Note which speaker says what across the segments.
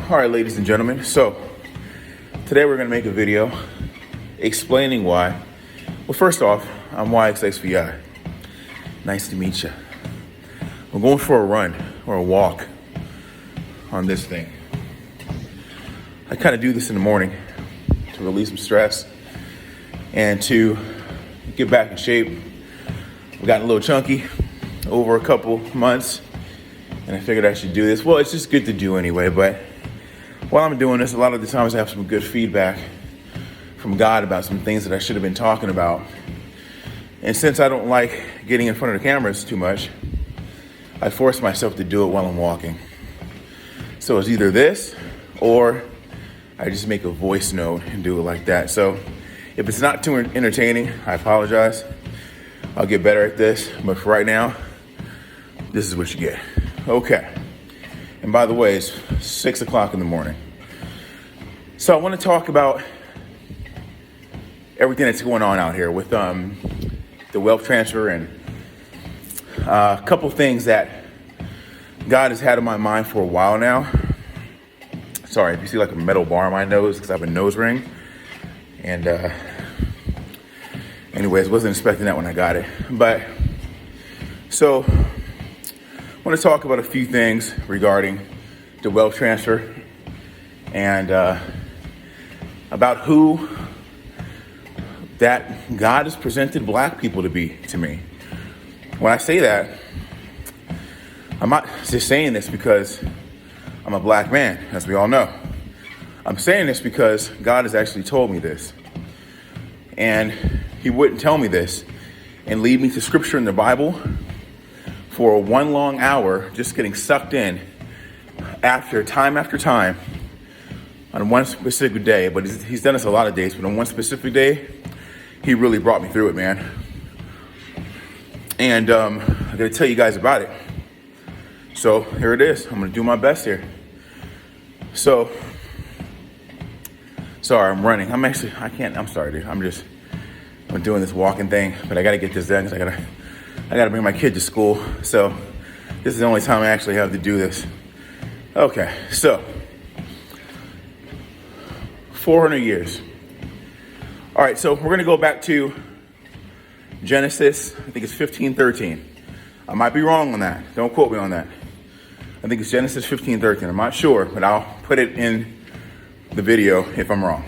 Speaker 1: All right, ladies and gentlemen, so today we're going to make a video explaining why. Well, first off, I'm YXXVI. Nice to meet you. I'm going for a run or a walk on this thing. I kind of do this in the morning to release some stress and to get back in shape. I've gotten a little chunky over a couple months, and I figured I should do this. Well, it's just good to do anyway, but while I'm doing this, a lot of the times I have some good feedback from God about some things that I should have been talking about. And since I don't like getting in front of the cameras too much, I force myself to do it while I'm walking. So it's either this or I just make a voice note and do it like that. So if it's not too entertaining, I apologize. I'll get better at this. But for right now, this is what you get. Okay. And by the way, it's 6 o'clock in the morning. So I want to talk about everything that's going on out here with the wealth transfer and a couple things that God has had in my mind for a while now. Sorry, if you see like a metal bar on my nose, because I have a nose ring. And anyways, wasn't expecting that when I got it. But so I want to talk about a few things regarding the wealth transfer and about who that God has presented black people to be to me. When I say that, I'm not just saying this because I'm a black man, as we all know. I'm saying this because God has actually told me this. And he wouldn't tell me this and lead me to scripture in the Bible for one long hour, just getting sucked in after time on one specific day. But he's done this a lot of days, but on one specific day, he really brought me through it, man. And I'm going to tell you guys about it. So here it is. I'm going to do my best here. So, sorry, I'm running. I'm sorry, dude. I'm doing this walking thing, but I got to get this done because I got to bring my kid to school. So this is the only time I actually have to do this. Okay, so 400 years. All right, so we're going to go back to Genesis. I think it's 15:13. I might be wrong on that. Don't quote me on that. I think it's Genesis 15:13. I'm not sure, but I'll put it in the video if I'm wrong.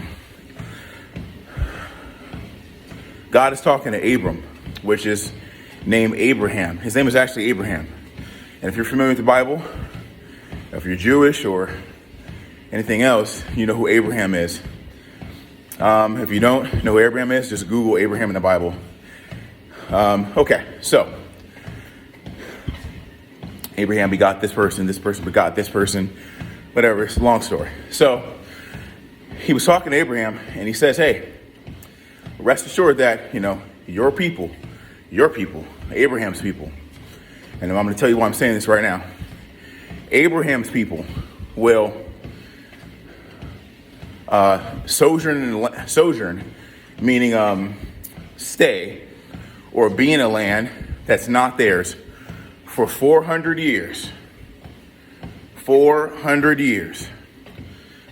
Speaker 1: God is talking to Abram, which is named Abraham. His name is actually Abraham. And if you're familiar with the Bible, if you're Jewish or anything else, you know who Abraham is. If you don't know who Abraham is, just Google Abraham in the Bible. Okay, so Abraham begot this person begot this person, whatever, it's a long story. So he was talking to Abraham and he says, hey, rest assured that, your people, Abraham's people, and I'm going to tell you why I'm saying this right now. Abraham's people will sojourn, meaning stay or be in a land that's not theirs for 400 years. 400 years.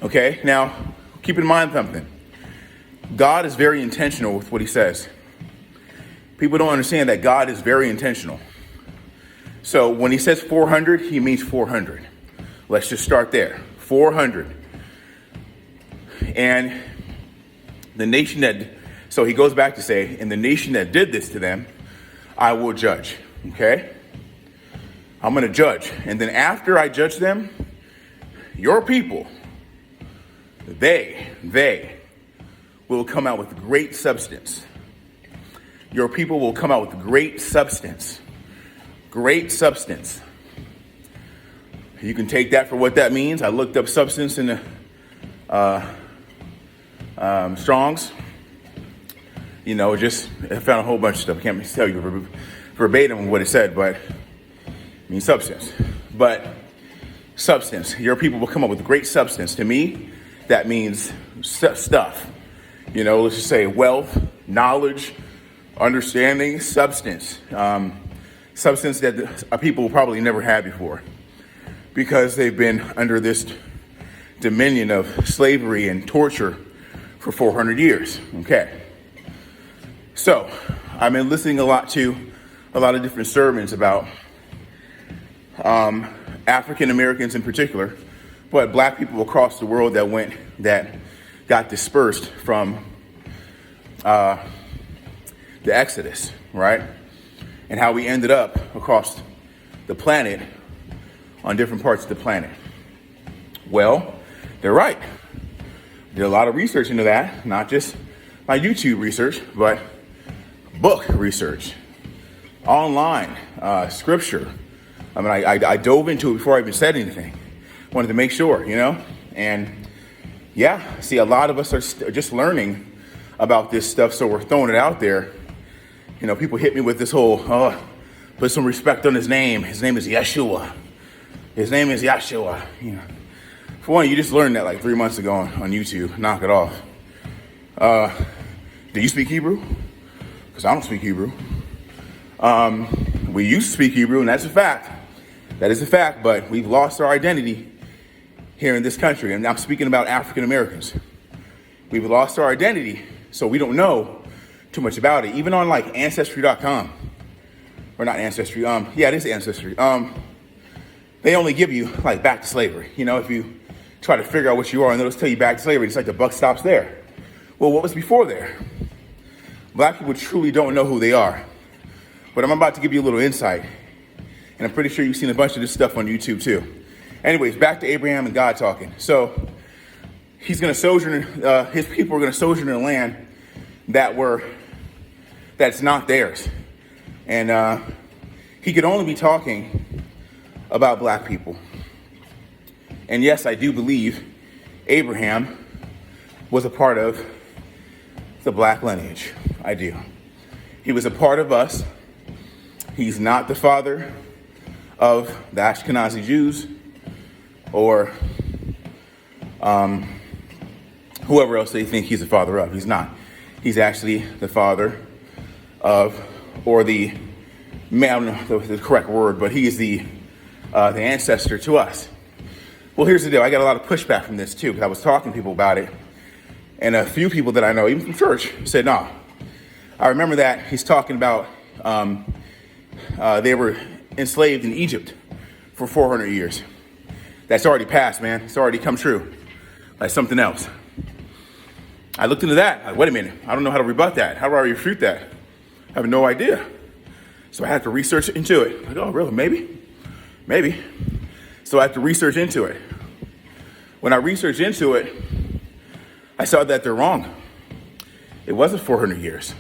Speaker 1: Okay, now keep in mind something. God is very intentional with what he says. People don't understand that God is very intentional. So when he says 400, he means 400. Let's just start there. 400. And the nation so he goes back to say, and the nation that did this to them, I will judge. Okay? I'm going to judge. And then after I judge them, your people, they will come out with great substance. Your people will come out with great substance. Great substance. You can take that for what that means. I looked up substance in the Strong's. I found a whole bunch of stuff. I can't tell you verbatim what it said, but it means substance. But substance. Your people will come up with great substance. To me, that means stuff. Let's just say wealth, knowledge, understanding, substance. Substance that people probably never had before because they've been under this dominion of slavery and torture for 400 years. Okay. So I've been listening a lot to a lot of different sermons about African Americans in particular, but black people across the world that got dispersed from the Exodus, right? And how we ended up across the planet on different parts of the planet. Well, they're right. Did a lot of research into that, not just my YouTube research, but book research, online, scripture. I mean, I dove into it before I even said anything. Wanted to make sure, and yeah, see, a lot of us are just learning about this stuff, so we're throwing it out there. People hit me with this whole, put some respect on his name. His name is Yeshua. His name is Yeshua. For one, you just learned that like 3 months ago on YouTube. Knock it off. Do you speak Hebrew? Because I don't speak Hebrew. We used to speak Hebrew, and that's a fact. That is a fact, but we've lost our identity here in this country. And I'm speaking about African Americans. We've lost our identity, so we don't know too much about it. Even on like Ancestry.com, or not Ancestry, yeah, it is Ancestry. They only give you like back to slavery. If you try to figure out what you are, and they'll just tell you back to slavery. It's like the buck stops there. Well, what was before there? Black people truly don't know who they are. But I'm about to give you a little insight. And I'm pretty sure you've seen a bunch of this stuff on YouTube too. Anyways, back to Abraham and God talking. So he's going to sojourn, his people are going to sojourn in a land that's not theirs. And he could only be talking about black people. And yes, I do believe Abraham was a part of the black lineage. I do. He was a part of us. He's not the father of the Ashkenazi Jews or whoever else they think he's the father of. He's not. He's actually the father of, or I don't know the correct word, but he is the ancestor to us. Well, here's the deal. I got a lot of pushback from this too, because I was talking to people about it. And a few people that I know, even from church, said, no. I remember that he's talking about they were enslaved in Egypt for 400 years. That's already passed, man. It's already come true. Like something else. I looked into that. Like, wait a minute. I don't know how to rebut that. How do I refute that? I have no idea. So I had to research into it. Like, oh, really? Maybe. So I had to research into it. When I researched into it, I saw that they're wrong. It wasn't 400 years.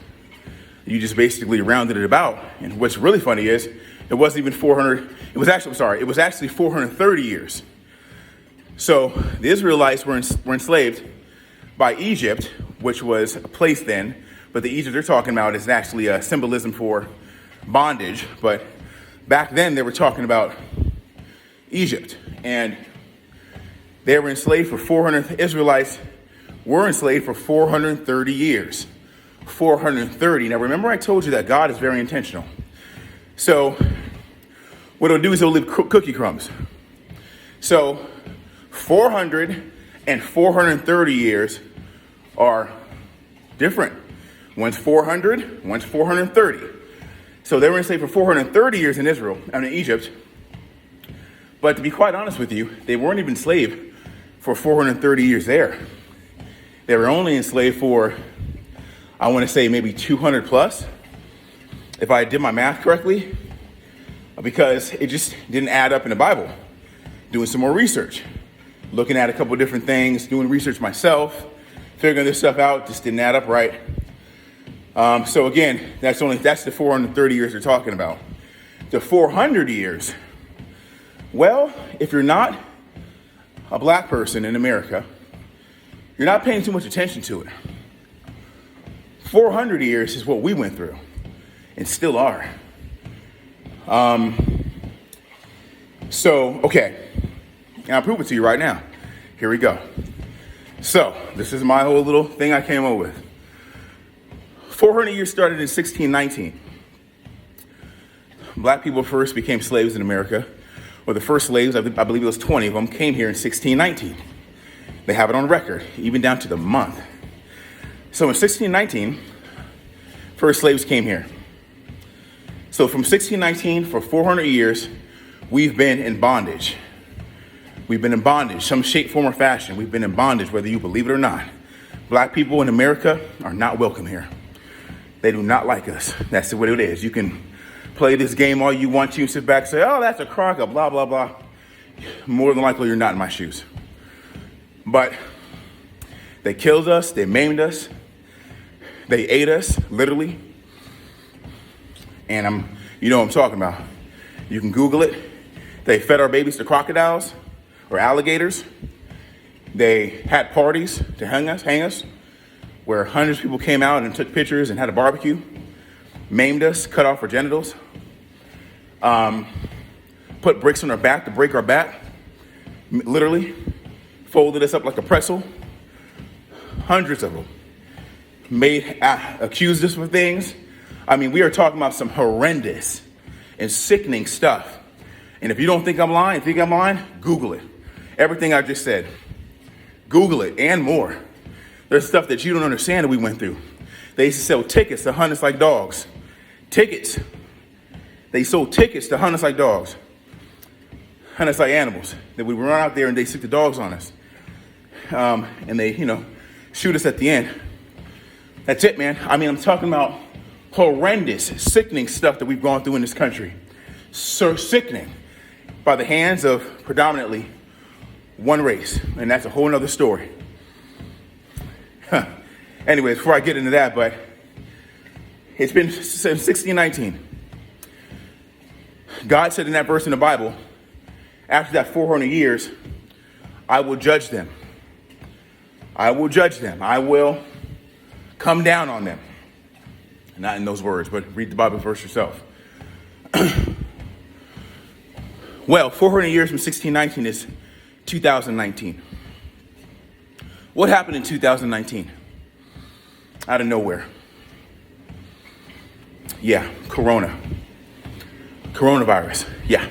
Speaker 1: You just basically rounded it about. And what's really funny is it wasn't even 400. It was actually 430 years. So the Israelites were enslaved by Egypt, which was a place then. But the Egypt they're talking about is actually a symbolism for bondage. But back then they were talking about Egypt. And they were enslaved for 400. Israelites were enslaved for 430 years. 430. Now remember I told you that God is very intentional. So what it'll do is it'll leave cookie crumbs. So 400 and 430 years are different. One's 400, one's 430. So they were enslaved for 430 years in Egypt. But to be quite honest with you, they weren't even enslaved for 430 years there. They were only enslaved for, I want to say maybe 200 plus, if I did my math correctly, because it just didn't add up in the Bible. Doing some more research, looking at a couple different things, doing research myself, figuring this stuff out, just didn't add up right. So again, that's the 430 years they're talking about. The 400 years, well, if you're not a black person in America, you're not paying too much attention to it. 400 years is what we went through and still are. Okay. And I'll prove it to you right now. Here we go. So this is my whole little thing I came up with. 400 years started in 1619. Black people first became slaves in America. Or the first slaves, I believe it was 20 of them, came here in 1619. They have it on record, even down to the month. So in 1619, first slaves came here. So from 1619 for 400 years, we've been in bondage. We've been in bondage, some shape, form, or fashion. We've been in bondage, whether you believe it or not. Black people in America are not welcome here. They do not like us. That's what it is. You can play this game all you want to and sit back and say, oh, that's a crock of blah, blah, blah. More than likely, you're not in my shoes. But they killed us. They maimed us. They ate us, literally. And you know what I'm talking about. You can Google it. They fed our babies to crocodiles or alligators. They had parties to hang us, where hundreds of people came out and took pictures and had a barbecue, maimed us, cut off our genitals, put bricks on our back to break our back, literally, folded us up like a pretzel, hundreds of them, accused us of things. I mean, we are talking about some horrendous and sickening stuff. And if you don't think I'm lying, Google it. Everything I just said, Google it and more. There's stuff that you don't understand that we went through. They used to sell tickets to hunt us like dogs. Tickets. They sold tickets to hunt us like dogs. Hunt us like animals. That we would run out there and they stick the dogs on us. And they, shoot us at the end. That's it, man. I mean, I'm talking about horrendous, sickening stuff that we've gone through in this country. So sickening. By the hands of predominantly one race. And that's a whole nother story. Anyways, before I get into that, but it's been since 1619. God said in that verse in the Bible, after that 400 years, I will judge them. I will judge them. I will come down on them. Not in those words, but read the Bible verse yourself. Well, 400 years from 1619 is 2019. What happened in 2019? Out of nowhere. Yeah, coronavirus. Yeah.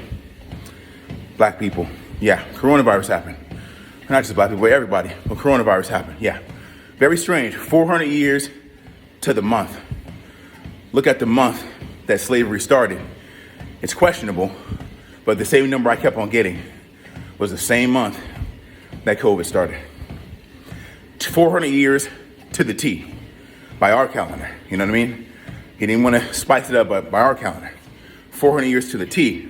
Speaker 1: Black people. Yeah, coronavirus happened. Not just black people, but everybody. But coronavirus happened. Yeah. Very strange. 400 years to the month. Look at the month that slavery started. It's questionable, but the same number I kept on getting was the same month that COVID started. 400 years to the T by our calendar. You know what I mean? He didn't want to spice it up, but by our calendar. 400 years to the T.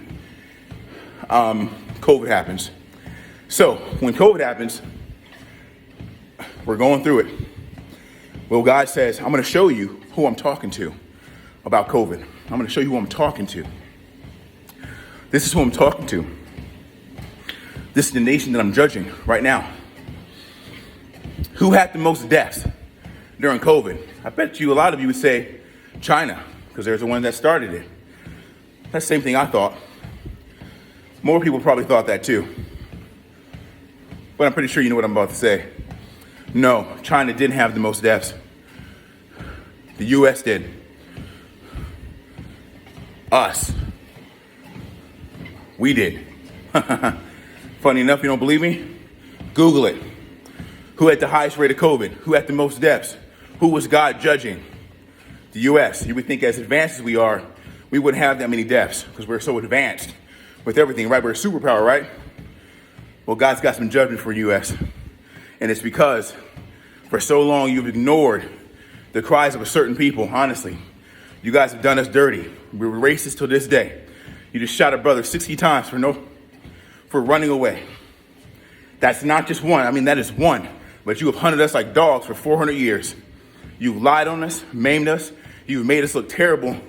Speaker 1: COVID happens. So when COVID happens, we're going through it. Well, God says, I'm going to show you who I'm talking to about COVID. I'm going to show you who I'm talking to. This is who I'm talking to. This is the nation that I'm judging right now. Who had the most deaths during COVID? I bet you a lot of you would say China, because they're the one that started it. That's the same thing I thought. More people probably thought that too. But I'm pretty sure you know what I'm about to say. No, China didn't have the most deaths. The U.S. did. Us. We did. Funny enough, you don't believe me? Google it. Who had the highest rate of COVID? Who had the most deaths? Who was God judging? The U.S. You would think as advanced as we are, we wouldn't have that many deaths because we're so advanced with everything, right? We're a superpower, right? Well, God's got some judgment for U.S. And it's because for so long you've ignored the cries of a certain people, honestly. You guys have done us dirty. We're racist till this day. You just shot a brother 60 times for running away. That's not just one. I mean, that is one. But you have hunted us like dogs for 400 years. You've lied on us, maimed us. You've made us look terrible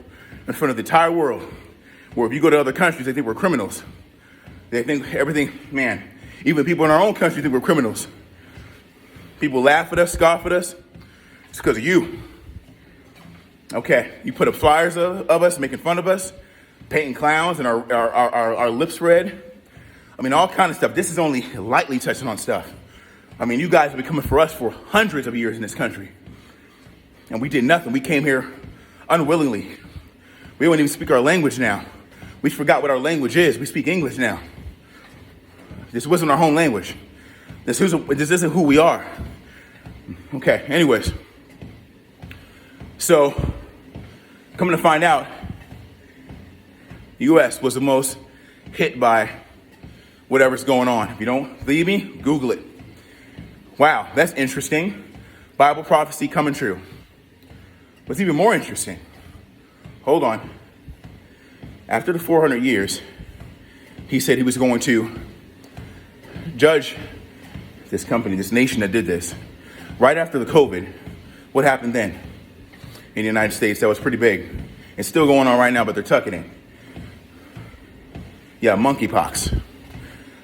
Speaker 1: in front of the entire world. Where if you go to other countries, they think we're criminals. They think everything, man, even people in our own country think we're criminals. People laugh at us, scoff at us. It's because of you. Okay, you put up flyers of us, making fun of us, painting clowns and our lips red. I mean, all kind of stuff. This is only lightly touching on stuff. I mean, you guys have been coming for us for hundreds of years in this country. And we did nothing. We came here unwillingly. We don't even speak our language now. We forgot what our language is. We speak English now. This wasn't our home language. This isn't who we are. Okay, anyways. So, coming to find out, the U.S. was the most hit by whatever's going on. If you don't believe me, Google it. Wow, that's interesting. Bible prophecy coming true. What's even more interesting, hold on. After the 400 years, he said he was going to judge this company, this nation that did this. Right after the COVID, what happened then in the United States? That was pretty big. It's still going on right now, but they're tucking it. Yeah, monkeypox.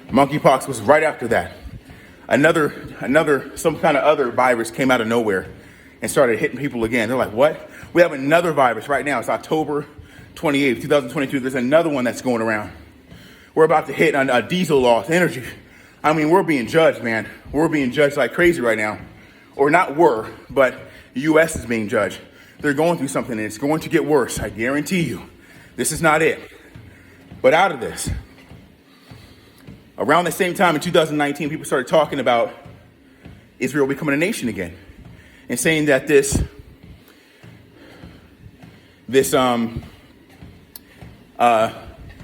Speaker 1: Monkeypox was right after that. Some kind of other virus came out of nowhere and started hitting people again. They're like, what? We have another virus right now. It's October 28th, 2022. There's another one that's going around. We're about to hit on diesel loss, energy. I mean, we're being judged, man. We're being judged like crazy right now. Or not were, but the U.S. is being judged. They're going through something, and it's going to get worse. I guarantee you. This is not it. But out of this, around the same time in 2019, people started talking about Israel becoming a nation again and saying that this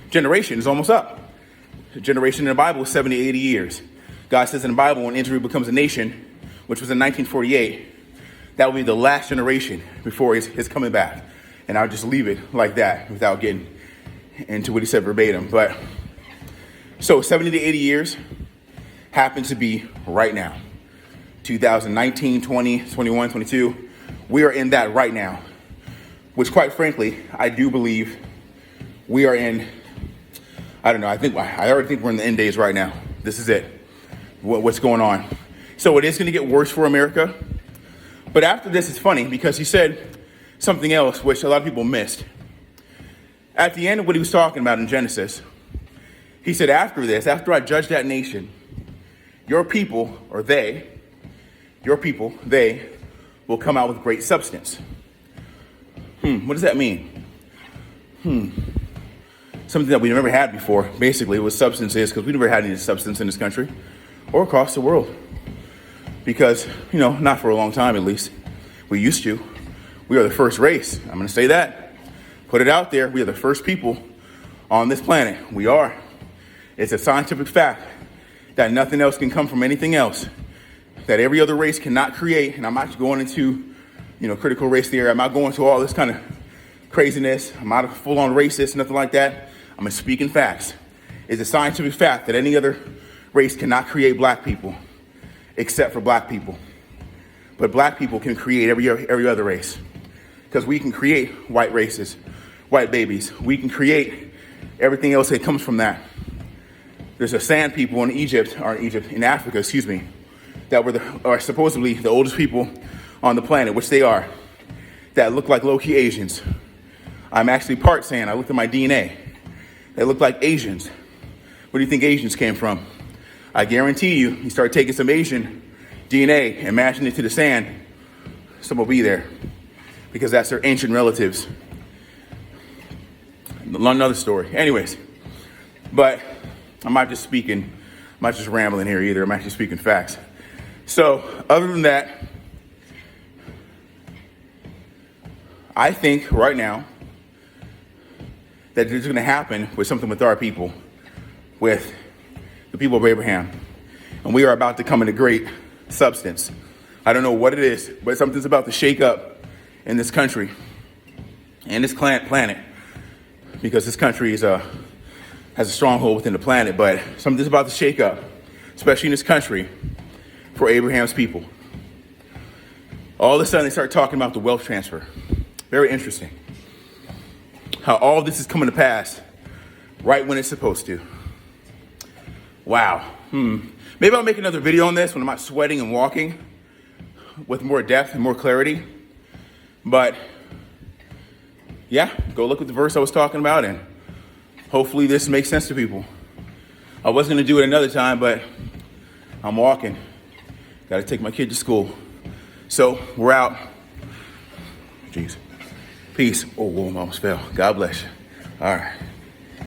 Speaker 1: generation is almost up. The generation in the Bible is 70, 80 years. God says in the Bible, when Israel becomes a nation, which was in 1948, that will be the last generation before his coming back. And I'll just leave it like that without getting into what he said verbatim. But so 70 to 80 years happens to be right now. 2019, 20, 21, 22. We are in that right now, which quite frankly, I do believe we are in, I already think we're in the end days right now. This is it. What's going on? So it is going to get worse for America. But after this, it's funny because he said something else, which a lot of people missed. At the end of what he was talking about in Genesis, he said, after this, after I judge that nation, your people will come out with great substance. What does that mean? Something that we never had before. Basically, what substance is, because we never had any substance in this country or across the world. Because, not for a long time at least. We used to. We are the first race. I'm going to say that. Put it out there. We are the first people on this planet. We are. It's a scientific fact that nothing else can come from anything else. That every other race cannot create. And I'm not going into, critical race theory. I'm not going to all this kind of craziness. I'm not a full-on racist, nothing like that. I'm just speaking facts. It's a scientific fact that any other race cannot create black people except for black people. But black people can create every other race. Because we can create white races, white babies. We can create everything else that comes from that. There's a sand people in in Africa, that are supposedly the oldest people on the planet, which they are, that look like low-key Asians. I'm actually part sand. I looked at my DNA. They look like Asians. Where do you think Asians came from? I guarantee you start taking some Asian DNA and mashing it to the sand, some will be there. Because that's their ancient relatives. Another story. Anyways, but I'm not just rambling here either. I'm actually speaking facts. So, other than that, I think right now that it's going to happen with something with our people, with the people of Abraham. And we are about to come into great substance. I don't know what it is, but something's about to shake up in this country and this planet, because this country has a stronghold within the planet, but something's about to shake up, especially in this country, for Abraham's people. All of a sudden, they start talking about the wealth transfer. Very interesting. How all this is coming to pass right when it's supposed to. Wow. Maybe I'll make another video on this when I'm not sweating and walking with more depth and more clarity. But yeah, go look at the verse I was talking about, and hopefully this makes sense to people. I was going to do it another time, but I'm walking. Got to take my kid to school. So we're out. Jeez. Peace. Oh, whoa, I almost fell. God bless you. All right.